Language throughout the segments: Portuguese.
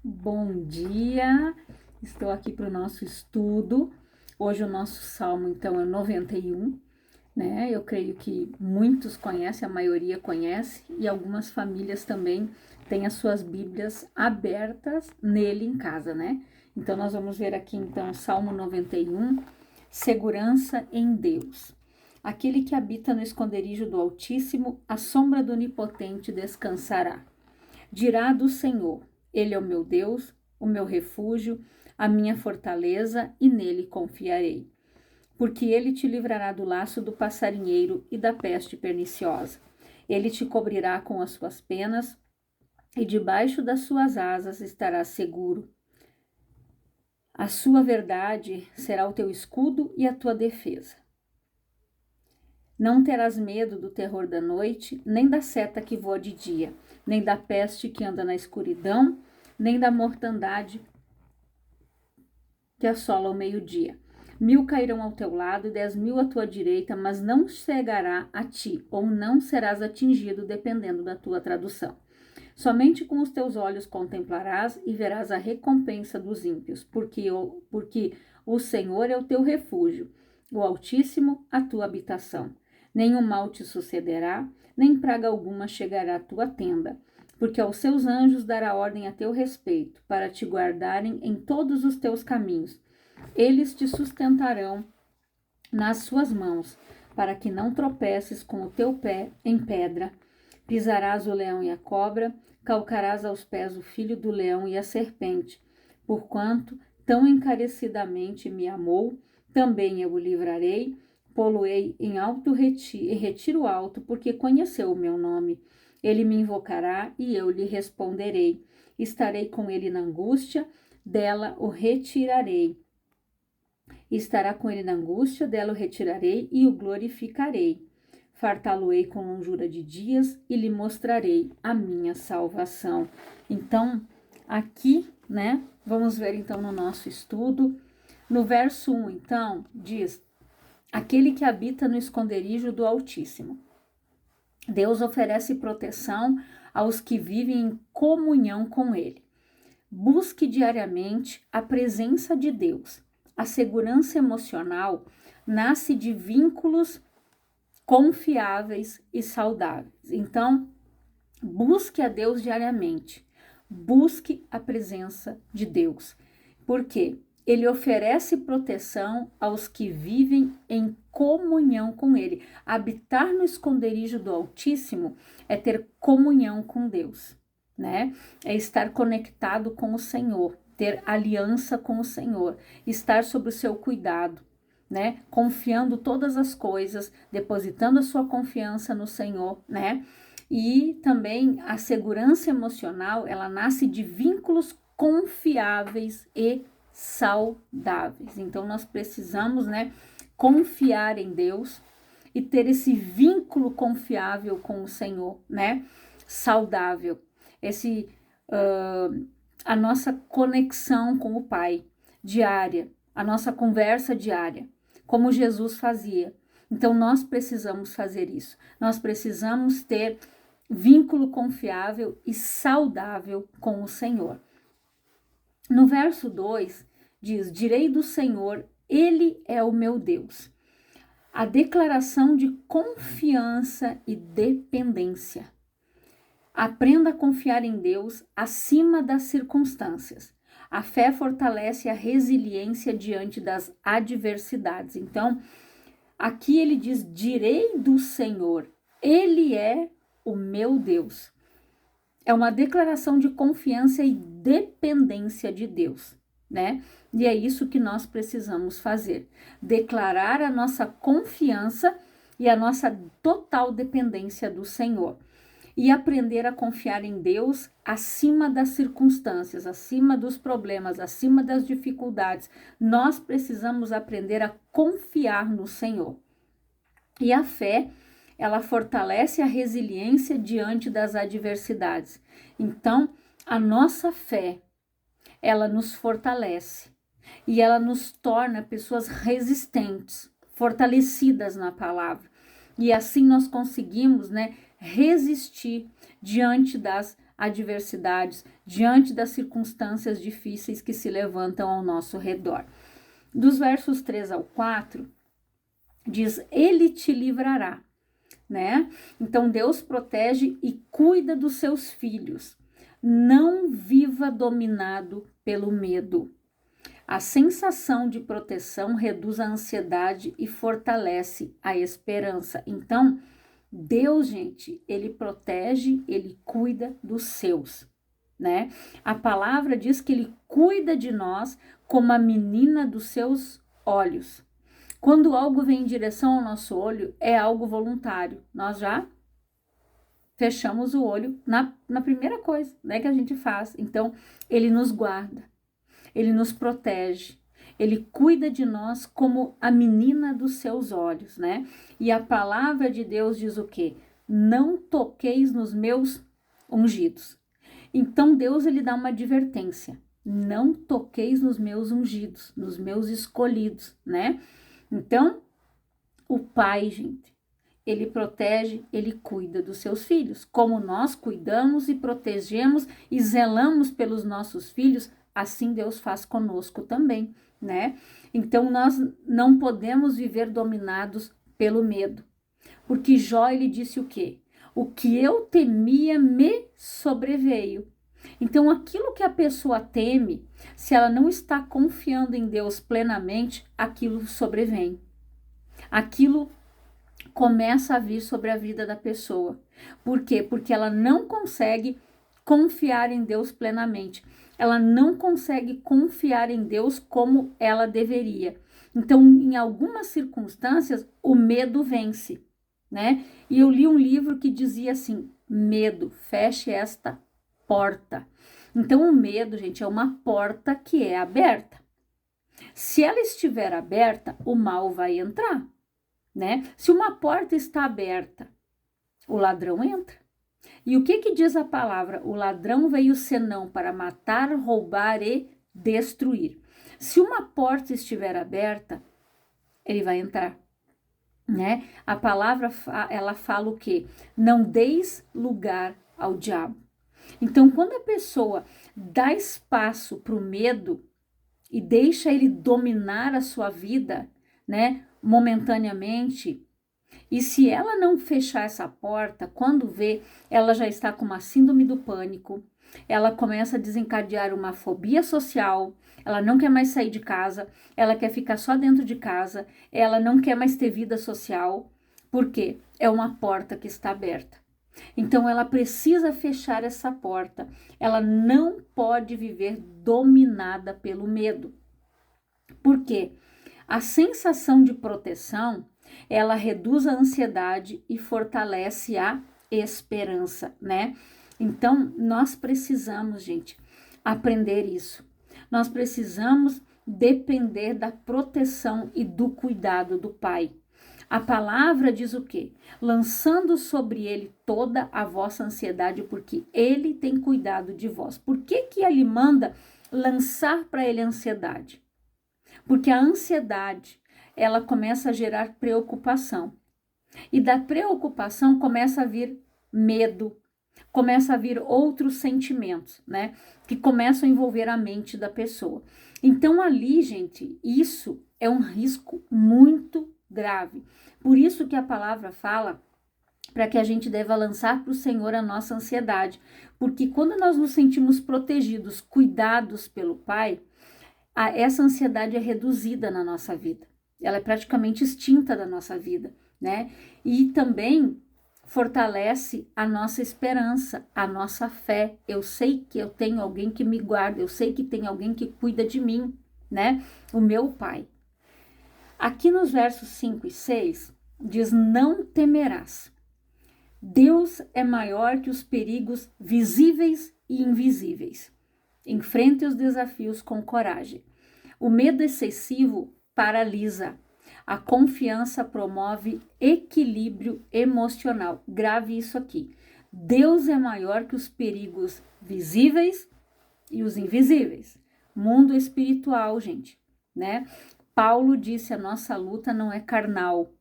Bom dia, estou aqui para o nosso estudo. Hoje o nosso salmo, então, é 91, né? Eu creio que muitos conhecem, a maioria conhece, e algumas famílias também têm as suas Bíblias abertas nele em casa, né? Então, nós vamos ver aqui, então, Salmo 91, segurança em Deus. Aquele que habita no esconderijo do Altíssimo, à sombra do Onipotente descansará. Dirá do Senhor: Ele é o meu Deus, o meu refúgio, a minha fortaleza, e nele confiarei. Porque ele te livrará do laço do passarinheiro e da peste perniciosa. Ele te cobrirá com as suas penas, e debaixo das suas asas estarás seguro. A sua verdade será o teu escudo e a tua defesa. Não terás medo do terror da noite, nem da seta que voa de dia, nem da peste que anda na escuridão, nem da mortandade que assola ao meio-dia. 1000 cairão ao teu lado e 10.000 à tua direita, mas não chegará a ti, ou não serás atingido, dependendo da tua tradução. Somente com os teus olhos contemplarás e verás a recompensa dos ímpios, porque o Senhor é o teu refúgio, o Altíssimo a tua habitação. Nenhum mal te sucederá, nem praga alguma chegará à tua tenda, porque aos seus anjos dará ordem a teu respeito, para te guardarem em todos os teus caminhos. Eles te sustentarão nas suas mãos, para que não tropeces com o teu pé em pedra. Pisarás o leão e a cobra, calcarás aos pés o filho do leão e a serpente. Porquanto tão encarecidamente me amou, também eu o livrarei, pô-lo-ei em retiro alto, porque conheceu o meu nome. Ele me invocará e eu lhe responderei. Estarei com ele na angústia, dela o retirarei. Estará com ele na angústia, dela o retirarei e o glorificarei. Fartá-lo-ei com longura de dias e lhe mostrarei a minha salvação. Então, aqui, né, vamos ver então no nosso estudo, no verso 1, então, diz: aquele que habita no esconderijo do Altíssimo. Deus oferece proteção aos que vivem em comunhão com ele. Busque diariamente a presença de Deus. A segurança emocional nasce de vínculos confiáveis e saudáveis. Então, busque a Deus diariamente. Busque a presença de Deus. Por quê? Ele oferece proteção aos que vivem em comunhão com Ele. Habitar no esconderijo do Altíssimo é ter comunhão com Deus, né? É estar conectado com o Senhor, ter aliança com o Senhor, estar sob o seu cuidado, né? Confiando todas as coisas, depositando a sua confiança no Senhor, né? E também a segurança emocional, ela nasce de vínculos confiáveis e saudáveis. Então nós precisamos, né, confiar em Deus e ter esse vínculo confiável com o Senhor, né? Saudável. A nossa conexão com o Pai diária, a nossa conversa diária, como Jesus fazia. Então nós precisamos fazer isso. Nós precisamos ter vínculo confiável e saudável com o Senhor. No verso 2 diz: direi do Senhor, Ele é o meu Deus. A declaração de confiança e dependência. Aprenda a confiar em Deus acima das circunstâncias. A fé fortalece a resiliência diante das adversidades. Então, aqui ele diz: direi do Senhor, Ele é o meu Deus. É uma declaração de confiança e dependência de Deus, né? E é isso que nós precisamos fazer. Declarar a nossa confiança e a nossa total dependência do Senhor. E aprender a confiar em Deus acima das circunstâncias, acima dos problemas, acima das dificuldades. Nós precisamos aprender a confiar no Senhor. E a fé, ela fortalece a resiliência diante das adversidades. Então, a nossa fé, ela nos fortalece e ela nos torna pessoas resistentes, fortalecidas na palavra. E assim nós conseguimos, né, resistir diante das adversidades, diante das circunstâncias difíceis que se levantam ao nosso redor. Dos versos 3 ao 4, diz: Ele te livrará, né? Então Deus protege e cuida dos seus filhos. Não viva dominado pelo medo. A sensação de proteção reduz a ansiedade e fortalece a esperança. Então, Deus, gente, ele protege, ele cuida dos seus, né? A palavra diz que ele cuida de nós como a menina dos seus olhos. Quando algo vem em direção ao nosso olho, é algo voluntário. Nós já fechamos o olho na primeira coisa, né, que a gente faz. Então, ele nos guarda, ele nos protege, ele cuida de nós como a menina dos seus olhos, né? E a palavra de Deus diz o quê? Não toqueis nos meus ungidos. Então, Deus, ele dá uma advertência. Não toqueis nos meus ungidos, nos meus escolhidos, né? Então, o pai, gente, ele protege, ele cuida dos seus filhos. Como nós cuidamos e protegemos e zelamos pelos nossos filhos, assim Deus faz conosco também, né? Então, nós não podemos viver dominados pelo medo. Porque Jó, ele disse o quê? O que eu temia me sobreveio. Então, aquilo que a pessoa teme, se ela não está confiando em Deus plenamente, aquilo sobrevém. Aquilo começa a vir sobre a vida da pessoa. Por quê? Porque ela não consegue confiar em Deus plenamente. Ela não consegue confiar em Deus como ela deveria. Então, em algumas circunstâncias, o medo vence, né? E eu li um livro que dizia assim: medo, feche esta porta. Então, o medo, gente, é uma porta que é aberta. Se ela estiver aberta, o mal vai entrar, né? Se uma porta está aberta, o ladrão entra. E o que diz a palavra? O ladrão veio senão para matar, roubar e destruir. Se uma porta estiver aberta, ele vai entrar, né? A palavra, ela fala o quê? Não deis lugar ao diabo. Então, quando a pessoa dá espaço para o medo e deixa ele dominar a sua vida, né, momentaneamente, e se ela não fechar essa porta, quando vê, ela já está com uma síndrome do pânico, ela começa a desencadear uma fobia social, ela não quer mais sair de casa, ela quer ficar só dentro de casa, ela não quer mais ter vida social, porque é uma porta que está aberta. Então, ela precisa fechar essa porta. Ela não pode viver dominada pelo medo. Por quê? A sensação de proteção, ela reduz a ansiedade e fortalece a esperança, né? Então, nós precisamos, gente, aprender isso. Nós precisamos depender da proteção e do cuidado do Pai. A palavra diz o quê? Lançando sobre ele toda a vossa ansiedade, porque ele tem cuidado de vós. Por que ele manda lançar para ele a ansiedade? Porque a ansiedade, ela começa a gerar preocupação. E da preocupação começa a vir medo, começa a vir outros sentimentos, né? Que começam a envolver a mente da pessoa. Então ali, gente, isso é um risco muito grave. Por isso que a palavra fala para que a gente deva lançar para o Senhor a nossa ansiedade. Porque quando nós nos sentimos protegidos, cuidados pelo Pai, essa ansiedade é reduzida na nossa vida. Ela é praticamente extinta da nossa vida, né? E também fortalece a nossa esperança, a nossa fé. Eu sei que eu tenho alguém que me guarda, eu sei que tem alguém que cuida de mim, né? O meu Pai. Aqui nos versos 5 e 6, diz: não temerás. Deus é maior que os perigos visíveis e invisíveis. Enfrente os desafios com coragem. O medo excessivo paralisa. A confiança promove equilíbrio emocional. Grave isso aqui. Deus é maior que os perigos visíveis e os invisíveis. Mundo espiritual, gente, né? Paulo disse: a nossa luta não é carnal.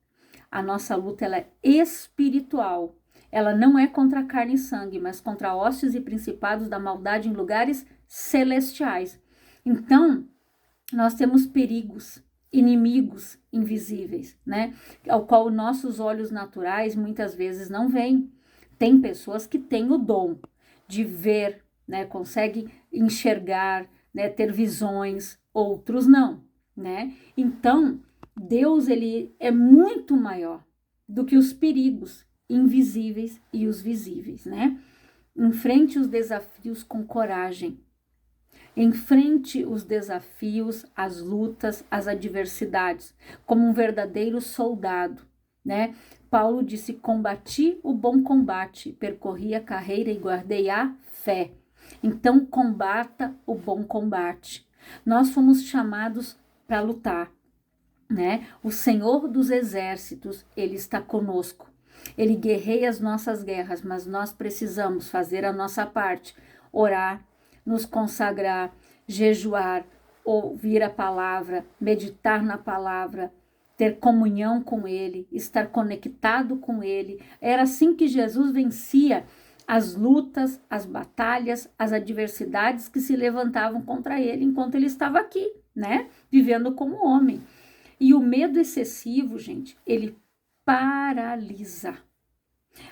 A nossa luta, ela é espiritual. ela não é contra carne e sangue, mas contra hostes e principados da maldade em lugares celestiais. Então, nós temos perigos, inimigos invisíveis, né? Ao qual nossos olhos naturais muitas vezes não veem. Tem pessoas que têm o dom de ver, né? Conseguem enxergar, né? Ter visões, outros não, né? Então, Deus, ele é muito maior do que os perigos invisíveis e os visíveis, né? Enfrente os desafios com coragem. Enfrente os desafios, as lutas, as adversidades, como um verdadeiro soldado, né? Paulo disse: combati o bom combate, percorri a carreira e guardei a fé. Então, combata o bom combate. Nós fomos chamados para lutar, né? O Senhor dos Exércitos, ele está conosco. Ele guerreia as nossas guerras, mas nós precisamos fazer a nossa parte, orar, nos consagrar, jejuar, ouvir a palavra, meditar na palavra, ter comunhão com ele, estar conectado com ele. Era assim que Jesus vencia as lutas, as batalhas, as adversidades que se levantavam contra ele enquanto ele estava aqui, né? Vivendo como homem. E o medo excessivo, gente, ele paralisa.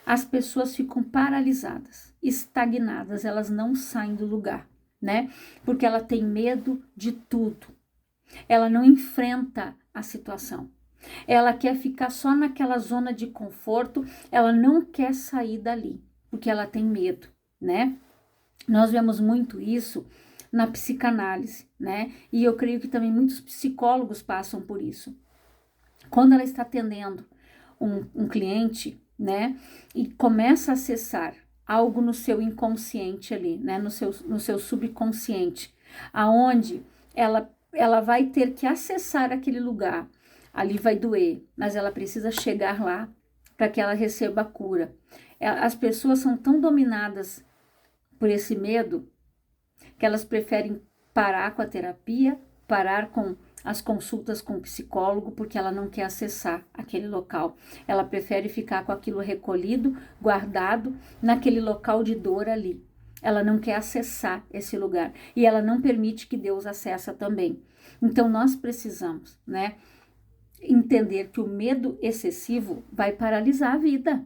As pessoas ficam paralisadas, estagnadas, elas não saem do lugar, né? Porque ela tem medo de tudo. Ela não enfrenta a situação. Ela quer ficar só naquela zona de conforto, ela não quer sair dali, porque ela tem medo, né? Nós vemos muito isso na psicanálise, né? E eu creio que também muitos psicólogos passam por isso. Quando ela está atendendo um cliente, né? E começa a acessar algo no seu inconsciente ali, né? No seu subconsciente, aonde ela vai ter que acessar aquele lugar. Ali vai doer, mas ela precisa chegar lá para que ela receba a cura. As pessoas são tão dominadas por esse medo que elas preferem parar com a terapia, parar com as consultas com o psicólogo, porque ela não quer acessar aquele local. Ela prefere ficar com aquilo recolhido, guardado, naquele local de dor ali. Ela não quer acessar esse lugar. E ela não permite que Deus acesse também. Então, nós precisamos, né, entender que o medo excessivo vai paralisar a vida.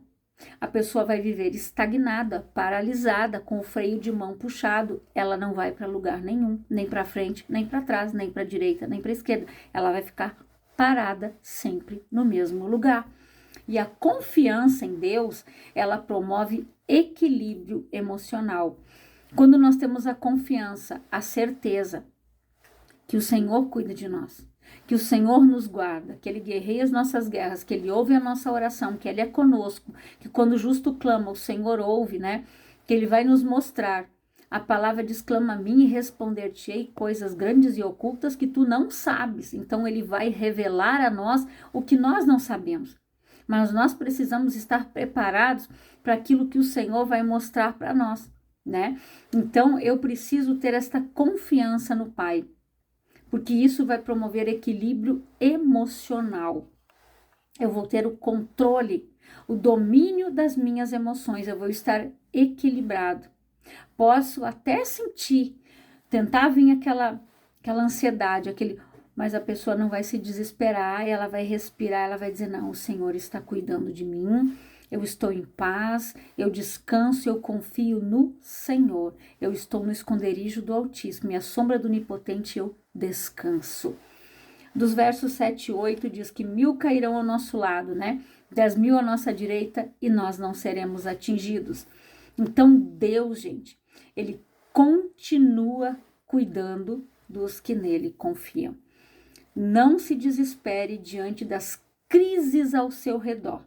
A pessoa vai viver estagnada, paralisada, com o freio de mão puxado. Ela não vai para lugar nenhum, nem para frente, nem para trás, nem para direita, nem para esquerda. Ela vai ficar parada sempre no mesmo lugar. E a confiança em Deus, ela promove equilíbrio emocional. Quando nós temos a confiança, a certeza que o Senhor cuida de nós, que o Senhor nos guarda, que Ele guerreia as nossas guerras, que Ele ouve a nossa oração, que Ele é conosco, que quando o justo clama, o Senhor ouve, né? Que Ele vai nos mostrar. A palavra diz: clama a mim e responder-te-ei coisas grandes e ocultas que tu não sabes. Então Ele vai revelar a nós o que nós não sabemos. Mas nós precisamos estar preparados para aquilo que o Senhor vai mostrar para nós, né? Então eu preciso ter esta confiança no Pai, porque isso vai promover equilíbrio emocional. Eu vou ter o controle, o domínio das minhas emoções, eu vou estar equilibrado. Posso até sentir, tentar vir aquela ansiedade, mas a pessoa não vai se desesperar, ela vai respirar, ela vai dizer: não, o Senhor está cuidando de mim, eu estou em paz, eu descanso, eu confio no Senhor. Eu estou no esconderijo do Altíssimo e à sombra do Onipotente eu descanso. Dos versos 7 e 8 diz que 1000 cairão ao nosso lado, né? 10.000 à nossa direita e nós não seremos atingidos. Então Deus, gente, Ele continua cuidando dos que nele confiam. Não se desespere diante das crises ao seu redor.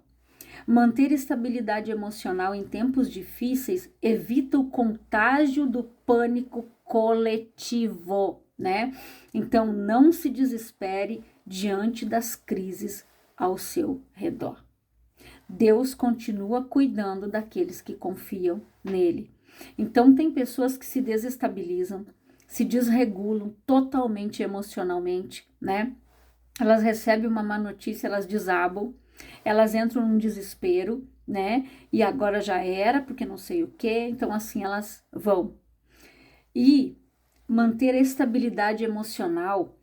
Manter estabilidade emocional em tempos difíceis evita o contágio do pânico coletivo, né? Então, não se desespere diante das crises ao seu redor. Deus continua cuidando daqueles que confiam nele. Então, tem pessoas que se desestabilizam, se desregulam totalmente emocionalmente, né? Elas recebem uma má notícia, elas desabam, elas entram num desespero, né? E agora já era, porque não sei o quê. Então, assim, elas vão. E manter a estabilidade emocional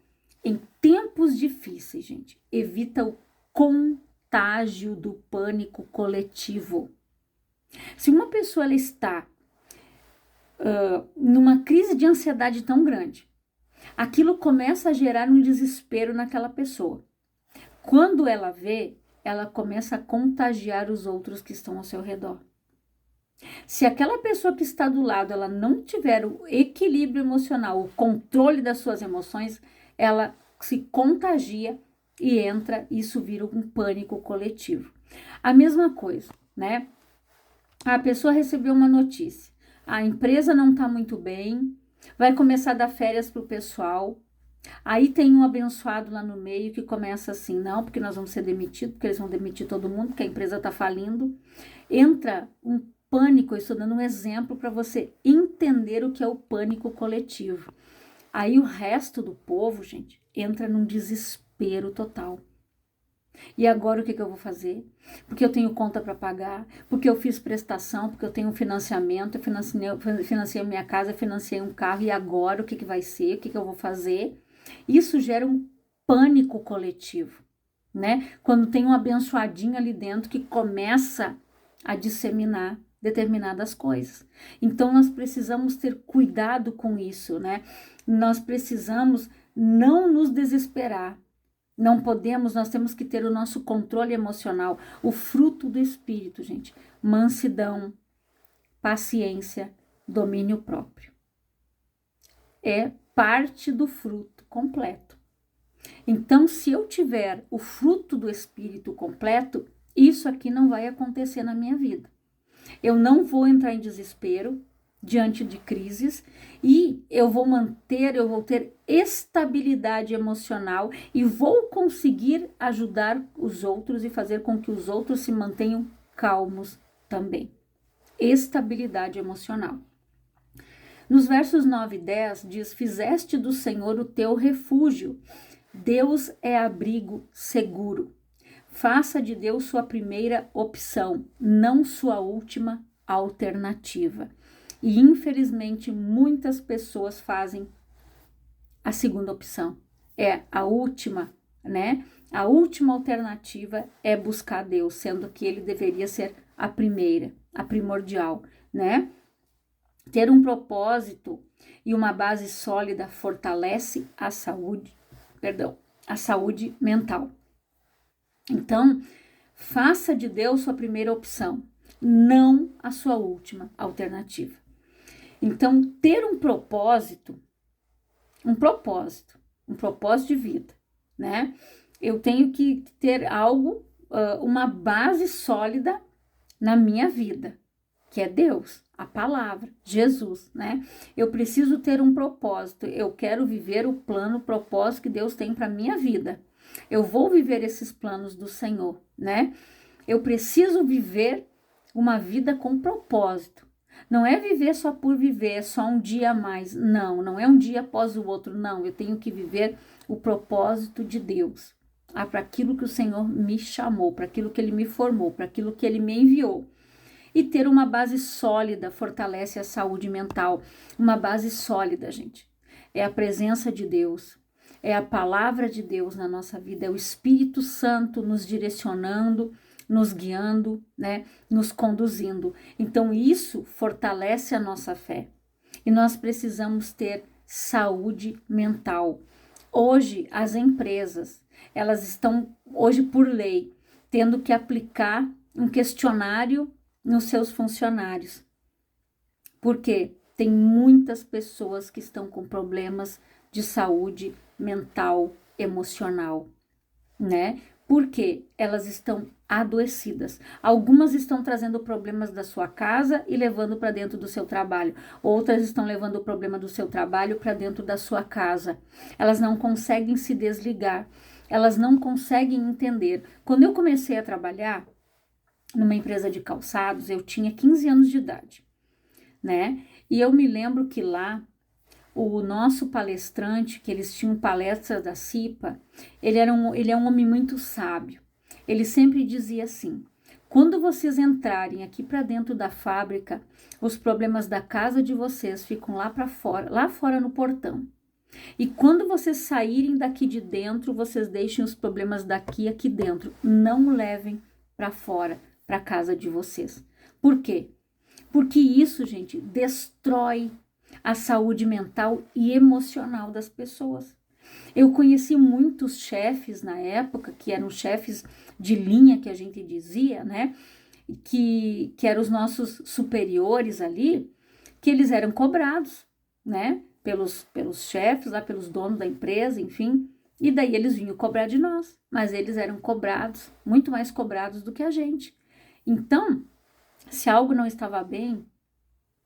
em tempos difíceis, gente, evita o contágio do pânico coletivo. Se uma pessoa ela está numa crise de ansiedade tão grande, aquilo começa a gerar um desespero naquela pessoa. Quando ela vê, ela começa a contagiar os outros que estão ao seu redor. Se aquela pessoa que está do lado, ela não tiver o equilíbrio emocional, o controle das suas emoções, ela se contagia e entra, isso vira um pânico coletivo. A mesma coisa, né? A pessoa recebeu uma notícia, a empresa não está muito bem, vai começar a dar férias para o pessoal. Aí tem um abençoado lá no meio que começa assim, não, porque nós vamos ser demitidos, porque eles vão demitir todo mundo, porque a empresa está falindo. Entra um pânico, eu estou dando um exemplo para você entender o que é o pânico coletivo. Aí o resto do povo, gente, entra num desespero total. E agora o que eu vou fazer? Porque eu tenho conta para pagar, porque eu fiz prestação, porque eu tenho um financiamento, eu financiei minha casa, financiei um carro, e agora o que vai ser? O que eu vou fazer? Isso gera um pânico coletivo, né? Quando tem um abençoadinho ali dentro que começa a disseminar determinadas coisas. Então, nós precisamos ter cuidado com isso, né? Nós precisamos não nos desesperar. Não podemos, nós temos que ter o nosso controle emocional, o fruto do Espírito, gente. Mansidão, paciência, domínio próprio. É parte do fruto completo. Então, se eu tiver o fruto do Espírito completo, isso aqui não vai acontecer na minha vida. Eu não vou entrar em desespero diante de crises e eu vou ter estabilidade emocional e vou conseguir ajudar os outros e fazer com que os outros se mantenham calmos também. Estabilidade emocional. Nos versos 9 e 10 diz: fizeste do Senhor o teu refúgio, Deus é abrigo seguro. Faça de Deus sua primeira opção, não sua última alternativa. E infelizmente muitas pessoas fazem a segunda opção. É a última, né? A última alternativa é buscar Deus, sendo que ele deveria ser a primeira, a primordial, né? Ter um propósito e uma base sólida fortalece a saúde mental. Então, faça de Deus sua primeira opção, não a sua última alternativa. Então, ter um propósito de vida, né? Eu tenho que ter algo, uma base sólida na minha vida, que é Deus, a palavra, Jesus, né? Eu preciso ter um propósito, eu quero viver o plano, o propósito que Deus tem para minha vida. Eu vou viver esses planos do Senhor, né? Eu preciso viver uma vida com propósito. Não é viver só por viver, é só um dia a mais. Não, não é um dia após o outro. Não, eu tenho que viver o propósito de Deus. Para aquilo que o Senhor me chamou, para aquilo que Ele me formou, para aquilo que Ele me enviou. E ter uma base sólida fortalece a saúde mental. Uma base sólida, gente. É a presença de Deus. É a palavra de Deus na nossa vida. É o Espírito Santo nos direcionando, nos guiando, né? Nos conduzindo. Então, isso fortalece a nossa fé. E nós precisamos ter saúde mental. Hoje, as empresas, elas estão, hoje por lei, tendo que aplicar um questionário nos seus funcionários. Porque tem muitas pessoas que estão com problemas de saúde mental, emocional, né? Porque elas estão adoecidas. Algumas estão trazendo problemas da sua casa e levando para dentro do seu trabalho. Outras estão levando o problema do seu trabalho para dentro da sua casa. Elas não conseguem se desligar. Elas não conseguem entender. Quando eu comecei a trabalhar numa empresa de calçados, eu tinha 15 anos de idade, né? E eu me lembro que lá, o nosso palestrante, que eles tinham palestras da CIPA, ele é um homem muito sábio. Ele sempre dizia assim: Quando vocês entrarem aqui para dentro da fábrica, os problemas da casa de vocês ficam lá para fora, lá fora no portão. E quando vocês saírem daqui de dentro, vocês deixem os problemas daqui aqui dentro. Não levem para fora, para a casa de vocês. Por quê? Porque isso, gente, destrói a saúde mental e emocional das pessoas. Eu conheci muitos chefes na época, que eram chefes de linha, que a gente dizia, né? Que eram os nossos superiores ali, que eles eram cobrados, né? Pelos chefes, lá pelos donos da empresa, enfim. E daí eles vinham cobrar de nós, mas eles eram cobrados, muito mais cobrados do que a gente. Então, se algo não estava bem,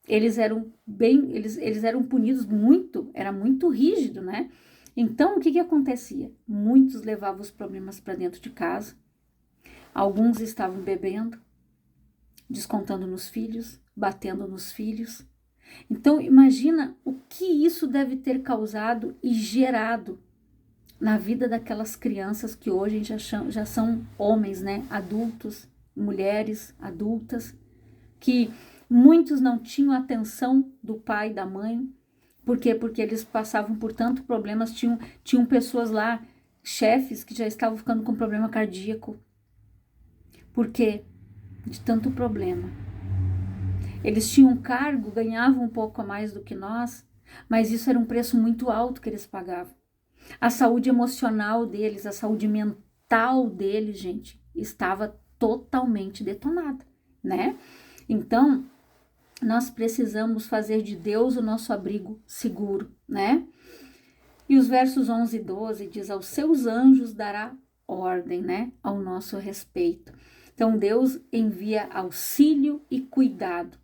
eles eram punidos muito, era muito rígido, né? Então, o que acontecia? Muitos levavam os problemas para dentro de casa, alguns estavam bebendo, descontando nos filhos, batendo nos filhos. Então, imagina o que isso deve ter causado e gerado na vida daquelas crianças que hoje já são homens, né? Adultos, mulheres adultas, que muitos não tinham atenção do pai e da mãe. Por quê? Porque eles passavam por tantos problemas, tinham pessoas lá, chefes, que já estavam ficando com problema cardíaco. Por quê? De tanto problema. Eles tinham um cargo, ganhavam um pouco a mais do que nós, mas isso era um preço muito alto que eles pagavam. A saúde emocional deles, a saúde mental deles, gente, estava totalmente detonada, né? Então, nós precisamos fazer de Deus o nosso abrigo seguro, né? E os versos 11 e 12 diz, aos seus anjos dará ordem, né? Ao nosso respeito. Então, Deus envia auxílio e cuidado.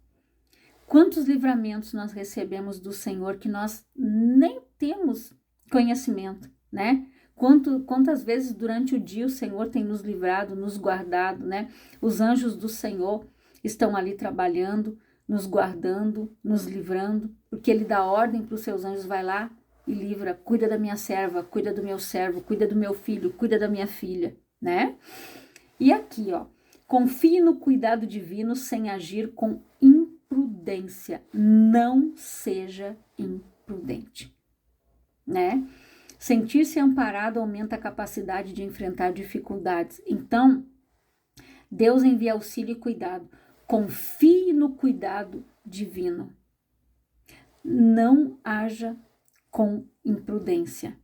Quantos livramentos nós recebemos do Senhor que nós nem temos conhecimento, né? Quantas vezes durante o dia o Senhor tem nos livrado, nos guardado, né? Os anjos do Senhor estão ali trabalhando, nos guardando, nos livrando, porque Ele dá ordem para os seus anjos, vai lá e livra, cuida da minha serva, cuida do meu servo, cuida do meu filho, cuida da minha filha, né? E aqui, ó, confie no cuidado divino sem agir com imprudência, não seja imprudente, né? Sentir-se amparado aumenta a capacidade de enfrentar dificuldades. Então, Deus envia auxílio e cuidado. Confie no cuidado divino. Não haja com imprudência.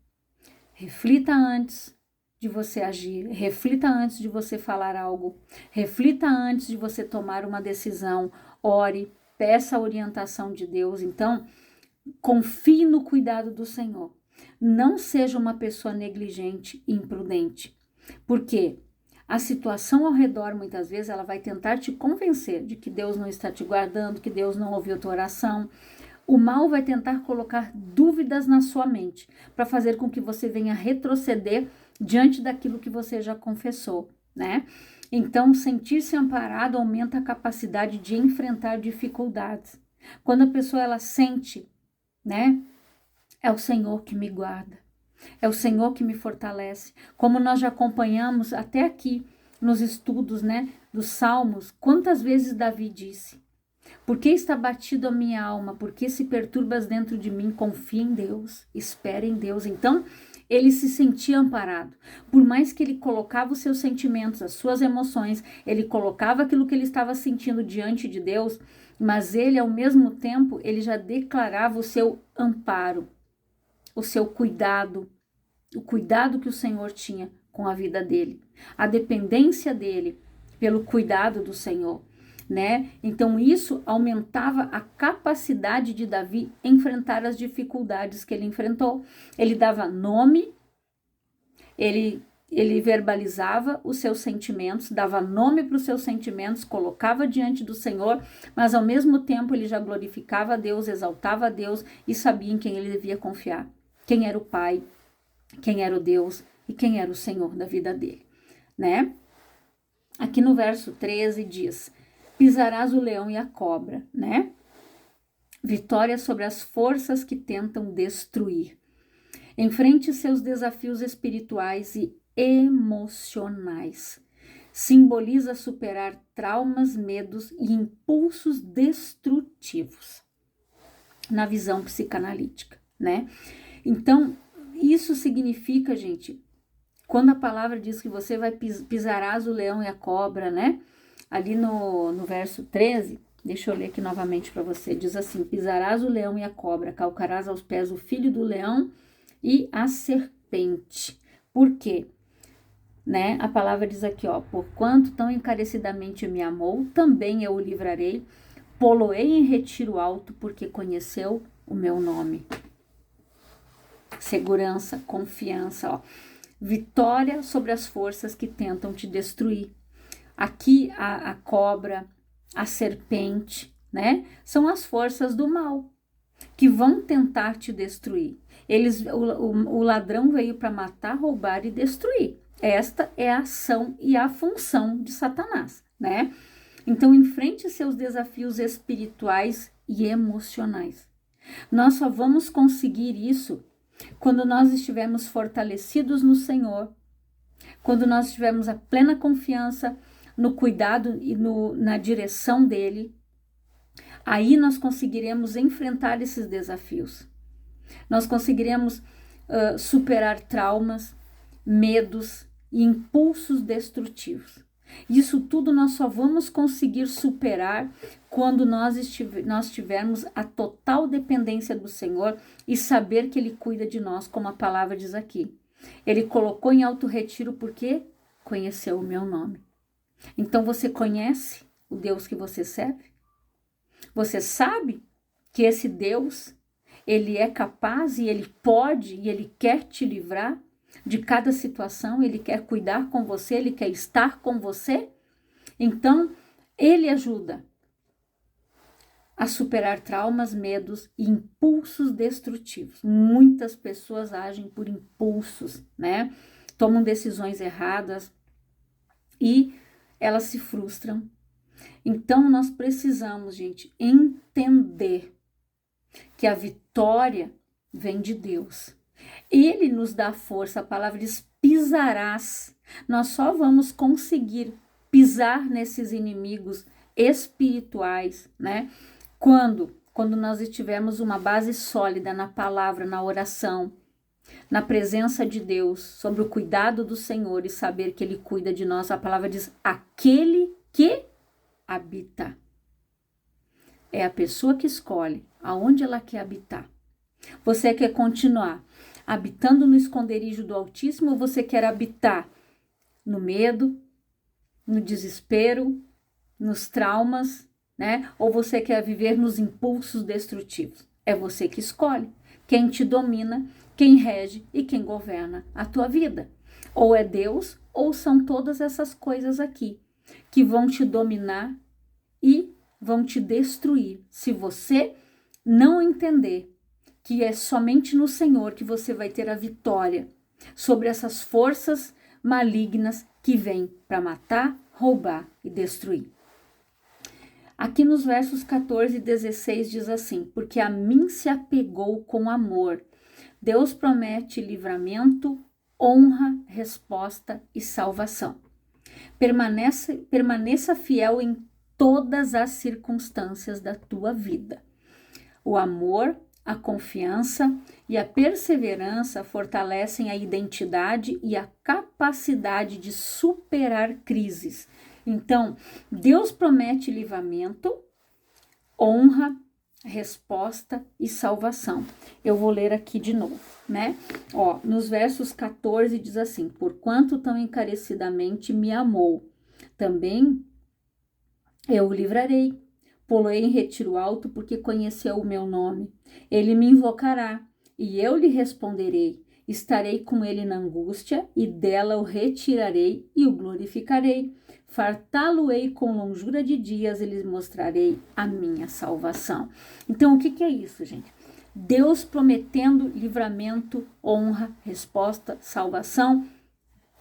Reflita antes de você agir, reflita antes de você falar algo, reflita antes de você tomar uma decisão, ore, peça a orientação de Deus. Então, confie no cuidado do Senhor. Não seja uma pessoa negligente e imprudente. Por quê? A situação ao redor, muitas vezes, ela vai tentar te convencer de que Deus não está te guardando, que Deus não ouviu tua oração. O mal vai tentar colocar dúvidas na sua mente, para fazer com que você venha retroceder diante daquilo que você já confessou, né? Então, sentir-se amparado aumenta a capacidade de enfrentar dificuldades. Quando a pessoa, ela sente, né? É o Senhor que me guarda. É o Senhor que me fortalece. Como nós já acompanhamos até aqui nos estudos, né, dos Salmos, quantas vezes Davi disse: por que está batido a minha alma? Por que se perturbas dentro de mim? Confia em Deus, espera em Deus. Então, ele se sentia amparado. Por mais que ele colocava os seus sentimentos, as suas emoções, ele colocava aquilo que ele estava sentindo diante de Deus, mas ele, ao mesmo tempo, ele já declarava o seu amparo, o seu cuidado, o cuidado que o Senhor tinha com a vida dele, a dependência dele pelo cuidado do Senhor, né? Então isso aumentava a capacidade de Davi enfrentar as dificuldades que ele enfrentou. Ele dava nome, ele verbalizava os seus sentimentos, dava nome para os seus sentimentos, colocava diante do Senhor, mas ao mesmo tempo ele já glorificava a Deus, exaltava a Deus e sabia em quem ele devia confiar. Quem era o Pai, quem era o Deus e quem era o Senhor da vida dele, né? Aqui no verso 13 diz: pisarás o leão e a cobra, né? Vitória sobre as forças que tentam destruir. Enfrente seus desafios espirituais e emocionais. Simboliza superar traumas, medos e impulsos destrutivos, na visão psicanalítica, né? Então, isso significa, gente, quando a palavra diz que você vai pisarás o leão e a cobra, né? Ali no verso 13, deixa eu ler aqui novamente para você, diz assim: pisarás o leão e a cobra, calcarás aos pés o filho do leão e a serpente. Por quê? Né? A palavra diz aqui, ó, porquanto tão encarecidamente me amou, também eu o livrarei, poloei em retiro alto, porque conheceu o meu nome. Segurança, confiança, ó. Vitória sobre as forças que tentam te destruir. Aqui a cobra, a serpente, né? São as forças do mal que vão tentar te destruir. O ladrão veio para matar, roubar e destruir. Esta é a ação e a função de Satanás, né? Então, enfrente seus desafios espirituais e emocionais. Nós só vamos conseguir isso quando nós estivermos fortalecidos no Senhor, quando nós tivermos a plena confiança no cuidado e na direção dele. Aí nós conseguiremos enfrentar esses desafios. Nós conseguiremos superar traumas, medos e impulsos destrutivos. Isso tudo nós só vamos conseguir superar quando nós tivermos a total dependência do Senhor e saber que Ele cuida de nós, como a palavra diz aqui. Ele colocou em alto retiro porque conheceu o meu nome. Então você conhece o Deus que você serve? Você sabe que esse Deus, Ele é capaz e Ele pode e Ele quer te livrar de cada situação, Ele quer cuidar com você, Ele quer estar com você? Então, Ele ajuda a superar traumas, medos e impulsos destrutivos. Muitas pessoas agem por impulsos, né? Tomam decisões erradas e elas se frustram. Então, nós precisamos, gente, entender que a vitória vem de Deus. Ele nos dá força, a palavra diz pisarás. Nós só vamos conseguir pisar nesses inimigos espirituais, né? Quando nós tivermos uma base sólida na palavra, na oração, na presença de Deus, sobre o cuidado do Senhor e saber que Ele cuida de nós. A palavra diz, aquele que habita. É a pessoa que escolhe aonde ela quer habitar. Você quer continuar habitando no esconderijo do Altíssimo ou você quer habitar no medo, no desespero, nos traumas, né? Ou você quer viver nos impulsos destrutivos? É você que escolhe quem te domina, quem rege e quem governa a tua vida. Ou é Deus ou são todas essas coisas aqui que vão te dominar e vão te destruir se você não entender que é somente no Senhor que você vai ter a vitória sobre essas forças malignas que vêm para matar, roubar e destruir. Aqui nos versos 14 e 16 diz assim, porque a mim se apegou com amor. Deus promete livramento, honra, resposta e salvação. Permaneça fiel em todas as circunstâncias da tua vida. O amor, a confiança e a perseverança fortalecem a identidade e a capacidade de superar crises. Então, Deus promete livramento, honra, resposta e salvação. Eu vou ler aqui de novo, né? Ó, nos versos 14 diz assim, porquanto tão encarecidamente me amou, também eu o livrarei. Poloei em retiro alto, porque conheceu o meu nome. Ele me invocará, e eu lhe responderei. Estarei com ele na angústia, e dela o retirarei e o glorificarei. Fartá-lo-ei com longura de dias, e lhes mostrarei a minha salvação. Então, o que é isso, gente? Deus prometendo livramento, honra, resposta, salvação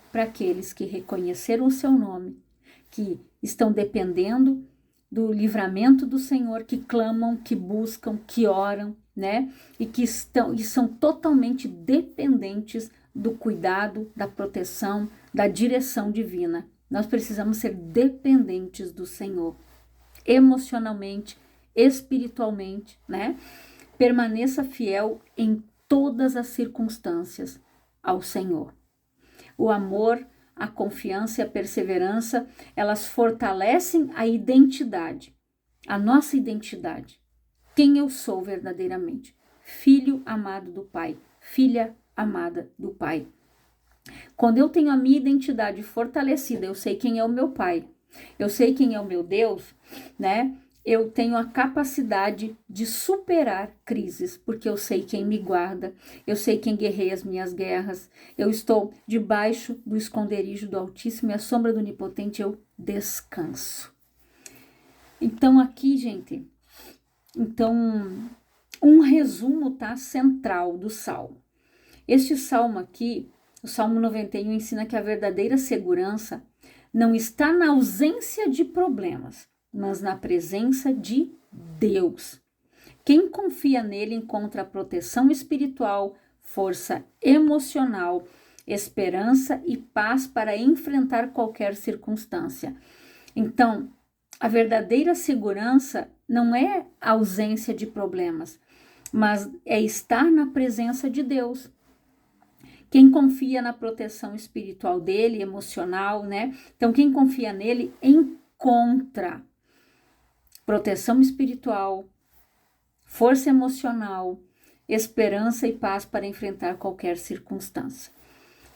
para aqueles que reconheceram o seu nome, que estão dependendo do livramento do Senhor, que clamam, que buscam, que oram, né? E são totalmente dependentes do cuidado, da proteção, da direção divina Nós precisamos ser dependentes do Senhor, emocionalmente, espiritualmente, né? Permaneça fiel em todas as circunstâncias ao Senhor. O amor, a confiança e a perseverança, elas fortalecem a identidade, a nossa identidade. Quem eu sou verdadeiramente? Filho amado do Pai, filha amada do Pai. Quando eu tenho a minha identidade fortalecida, eu sei quem é o meu Pai, eu sei quem é o meu Deus, né? Eu tenho a capacidade de superar crises, porque eu sei quem me guarda, eu sei quem guerreia as minhas guerras, eu estou debaixo do esconderijo do Altíssimo e à sombra do Onipotente eu descanso. Então aqui, gente, um resumo, tá, central do Salmo. Este Salmo aqui, o Salmo 91, ensina que a verdadeira segurança não está na ausência de problemas, mas na presença de Deus. Quem confia nele encontra proteção espiritual, força emocional, esperança e paz para enfrentar qualquer circunstância. Então, a verdadeira segurança não é a ausência de problemas, mas é estar na presença de Deus. Quem confia na proteção espiritual dele, emocional, né? Então, quem confia nele encontra proteção espiritual, força emocional, esperança e paz para enfrentar qualquer circunstância.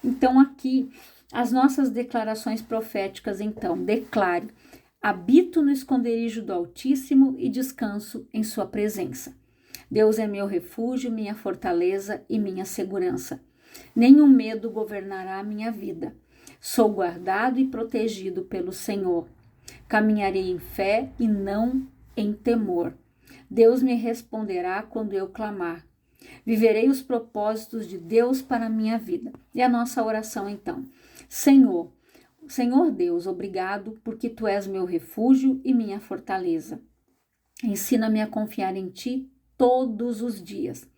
Então, aqui, as nossas declarações proféticas, então, declare: habito no esconderijo do Altíssimo e descanso em sua presença. Deus é meu refúgio, minha fortaleza e minha segurança. Nenhum medo governará a minha vida. Sou guardado e protegido pelo Senhor. Caminharei em fé e não em temor. Deus me responderá quando eu clamar. Viverei os propósitos de Deus para a minha vida. E a nossa oração então: Senhor Deus, obrigado porque Tu és meu refúgio e minha fortaleza. Ensina-me a confiar em Ti todos os dias.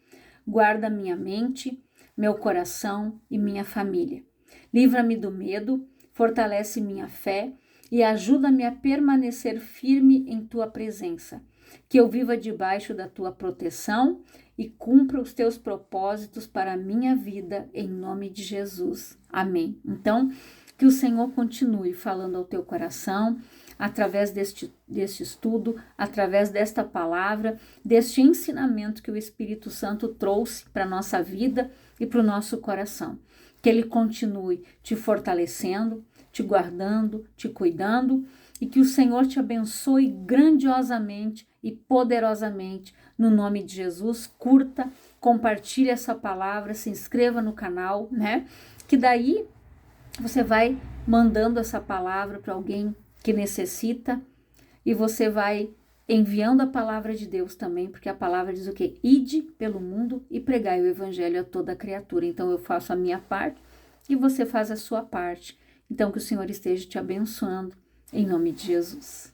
Guarda minha mente, meu coração e minha família. Livra-me do medo, fortalece minha fé e ajuda-me a permanecer firme em Tua presença. Que eu viva debaixo da Tua proteção e cumpra os Teus propósitos para a minha vida, em nome de Jesus. Amém. Então, que o Senhor continue falando ao teu coração, através deste estudo, através desta palavra, deste ensinamento que o Espírito Santo trouxe para a nossa vida e para o nosso coração. Que Ele continue te fortalecendo, te guardando, te cuidando e que o Senhor te abençoe grandiosamente e poderosamente. No nome de Jesus, curta, compartilhe essa palavra, se inscreva no canal, né? Que daí você vai mandando essa palavra para alguém que necessita e você vai enviando a palavra de Deus também, porque a palavra diz o quê? Ide pelo mundo e pregai o evangelho a toda criatura. Então eu faço a minha parte e você faz a sua parte. Então que o Senhor esteja te abençoando em nome de Jesus.